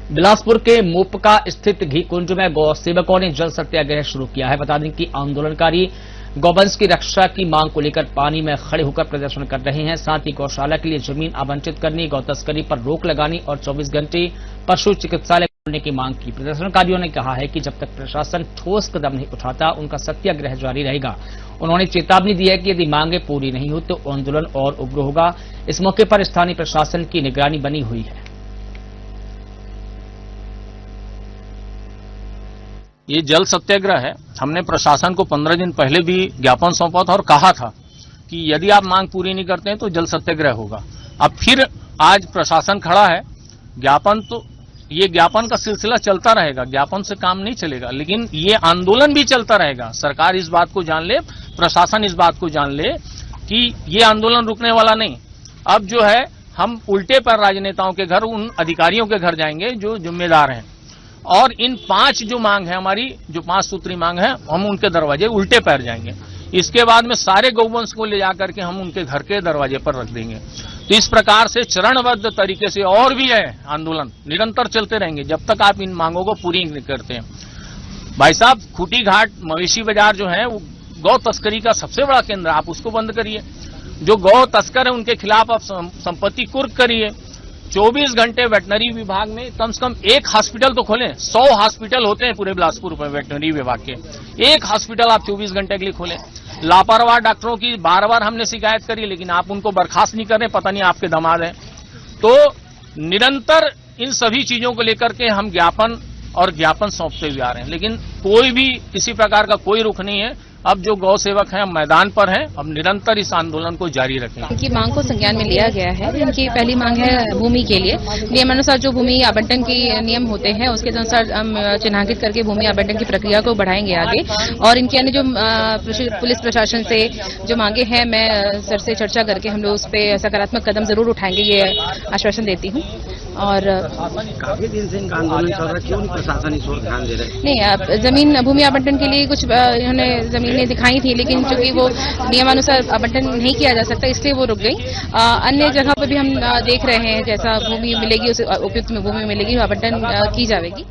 बिलासपुर के मोपका स्थित घी कुंज में गौ सेवकों ने जल सत्याग्रह शुरू किया है। बता दें कि आंदोलनकारी गौवंश की रक्षा की मांग को लेकर पानी में खड़े होकर प्रदर्शन कर रहे हैं। साथ ही गौशाला के लिए जमीन आवंटित करने, गौ तस्करी पर रोक लगाने और 24 घंटे पशु चिकित्सालय खोलने की मांग की। प्रदर्शनकारियों ने कहा है कि जब तक प्रशासन ठोस कदम नहीं उठाता, उनका सत्याग्रह जारी रहेगा। उन्होंने चेतावनी दी है कि यदि मांगे पूरी नहीं हो तो आंदोलन और उग्र होगा। इस मौके पर स्थानीय प्रशासन की निगरानी बनी हुई है। ये जल सत्याग्रह है। हमने प्रशासन को 15 दिन पहले भी ज्ञापन सौंपा था और कहा था कि यदि आप मांग पूरी नहीं करते हैं तो जल सत्याग्रह होगा। अब फिर आज प्रशासन खड़ा है। ये ज्ञापन का सिलसिला चलता रहेगा, ज्ञापन से काम नहीं चलेगा, लेकिन ये आंदोलन भी चलता रहेगा। सरकार इस बात को जान ले, प्रशासन इस बात को जान ले कि ये आंदोलन रुकने वाला नहीं। अब जो है हम उल्टे पर राजनेताओं के घर, उन अधिकारियों के घर जाएंगे जो जिम्मेदार हैं, और इन 5 जो मांग है हमारी, जो 5 सूत्री मांग है, हम उनके दरवाजे उल्टे पैर जाएंगे। इसके बाद में सारे गौवंश को ले जाकर के हम उनके घर के दरवाजे पर रख देंगे। तो इस प्रकार से चरणबद्ध तरीके से और भी है आंदोलन निरंतर चलते रहेंगे जब तक आप इन मांगों को पूरी नहीं करते हैं। भाई साहब, खूटी घाट मवेशी बाजार जो है वो गौ तस्करी का सबसे बड़ा केंद्र, आप उसको बंद करिए। जो गौ तस्कर है उनके खिलाफ आप संपत्ति कुर्क करिए। 24 घंटे वेटनरी विभाग में कम से कम एक हॉस्पिटल तो खोलें। 100 हॉस्पिटल होते हैं पूरे बिलासपुर में वेटनरी विभाग के, एक हॉस्पिटल आप 24 घंटे के लिए खोलें। लापरवाह डॉक्टरों की बार बार हमने शिकायत करी, लेकिन आप उनको बर्खास्त नहीं कर रहे, पता नहीं आपके दामाद हैं। तो निरंतर इन सभी चीजों को लेकर के हम ज्ञापन सौंपते हुए आ रहे हैं, लेकिन कोई भी किसी प्रकार का कोई रुख नहीं है। अब जो गौ सेवक हैं मैदान पर हैं, अब निरंतर इस आंदोलन को जारी रखेंगे। इनकी मांग को संज्ञान में लिया गया है। इनकी पहली मांग है भूमि के लिए। नियमानुसार जो भूमि आवंटन के नियम होते हैं उसके अनुसार हम चिन्हांकित करके भूमि आवंटन की प्रक्रिया को बढ़ाएंगे आगे। और इनके अन्य जो पुलिस प्रशासन से जो मांगे हैं, मैं सर से चर्चा करके हम लोग उस पर सकारात्मक कदम जरूर उठाएंगे, ये आश्वासन देती हूँ। और काफी दिन से इनका आंदोलन चल रहा है, क्यों प्रशासन इस ओर ध्यान दे रहे हैं? नहीं, जमीन भूमि आवंटन के लिए कुछ इन्होंने जमीनें दिखाई थी, लेकिन चूंकि वो नियमानुसार आवंटन नहीं किया जा सकता, इसलिए वो रुक गई। अन्य जगह पर भी हम देख रहे हैं, जैसा भूमि मिलेगी उसे उपयुक्त में भूमि मिलेगी, आवंटन की जाएगी।